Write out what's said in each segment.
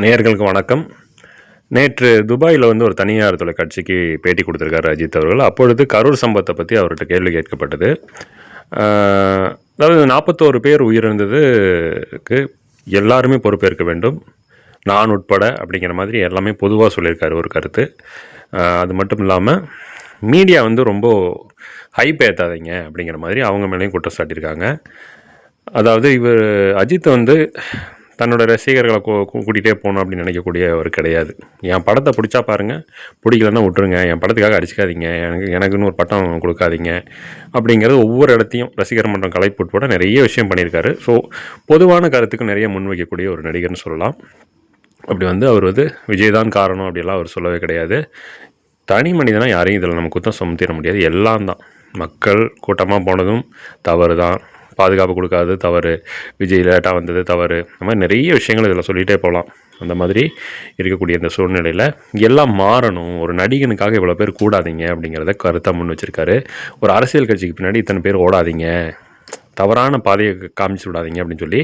நேயர்களுக்கு வணக்கம். நேற்று துபாயில ஒரு தனியார் தொலைக்காட்சிக்கு பேட்டி கொடுத்திருக்காரு அஜித் அவர்கள். அப்பொழுது கரூர் சம்பவத்த பத்தி அவர்ட்ட கேள்வி கேட்கப்பட்டது. ஆ அதாவது 41 பேர் உயிரிழந்ததுக்கு எல்லாருமே பொறுப்பேற்க வேண்டும். நான் உட்பட அப்படிங்கிற மாதிரி எல்லாமே பொதுவா சொல்லியிருக்காரு ஒரு கருத்து. அது மட்டும் இல்லாம மீடியா ரொம்ப ஹைப் ஏத்தாதீங்க அப்படிங்கிற மாதிரி அவங்க மேலேயும் குற்றம் சாட்டியிருக்காங்க. அதாவது இவர் அஜித் தன்னோட ரசிகர்களை கூட்டிகிட்டே போகணும் அப்படின்னு நினைக்கக்கூடியவர் கிடையாது. என் படத்தை பிடிச்சா பாருங்கள், பிடிக்கலன்னா விட்டுருங்க, என் படத்துக்காக அடிச்சிக்காதீங்க, எனக்குன்னு ஒரு பட்டம் கொடுக்காதீங்க அப்படிங்கிறது ஒவ்வொரு இடத்தையும் ரசிகர் மன்றம் கலைப்பு உட்பட நிறைய விஷயம் பண்ணியிருக்காரு. ஸோ பொதுவான கருத்துக்கு நிறைய முன்வைக்கக்கூடிய ஒரு நடிகர்னு சொல்லலாம். அப்படி அவர் விஜய் தான் காரணம் அப்படிலாம் அவர் சொல்லவே கிடையாது. தனி மனிதனாக யாரையும் இதில் நம்ம குற்றம் சுமத்திட முடியாது. எல்லாம் தான் மக்கள் கூட்டமாக போனதும் தவறு தான், பாதுகாப்பு கொடுக்காதது தவறு, விஜய் லேட்டாக வந்தது தவறு, அந்த மாதிரி நிறைய விஷயங்கள் இதில் சொல்லிகிட்டே போகலாம். அந்த மாதிரி இருக்கக்கூடிய இந்த சூழ்நிலையில் எல்லாம் மாறணும், ஒரு நடிகனுக்காக இவ்வளோ பேர் கூடாதீங்க அப்படிங்கிறத கருத்தாக முன் வச்சுருக்காரு. ஒரு அரசியல் கட்சிக்கு பின்னாடி இத்தனை பேர் ஓடாதீங்க, தவறான பாதையை காமிச்சு விடாதீங்க அப்படின்னு சொல்லி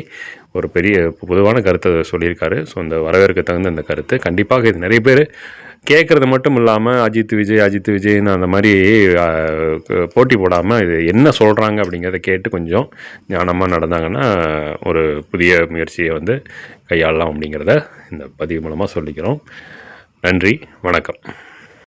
ஒரு பெரிய பொதுவான கருத்தை சொல்லியிருக்காரு. ஸோ இந்த வரவேற்க தகுந்த இந்த கருத்து கண்டிப்பாக இது நிறைய பேர் கேட்குறது மட்டும் இல்லாமல் அஜித் விஜய்னு அந்த மாதிரி போட்டி போடாமல் இது என்ன சொல்கிறாங்க அப்படிங்கிறத கேட்டு கொஞ்சம் ஞானமாக நடந்தாங்கன்னா ஒரு புதிய முயற்சியை கையாளலாம் அப்படிங்கிறத இந்த பதிவு மூலமாக சொல்லிக்கிறோம். நன்றி, வணக்கம்.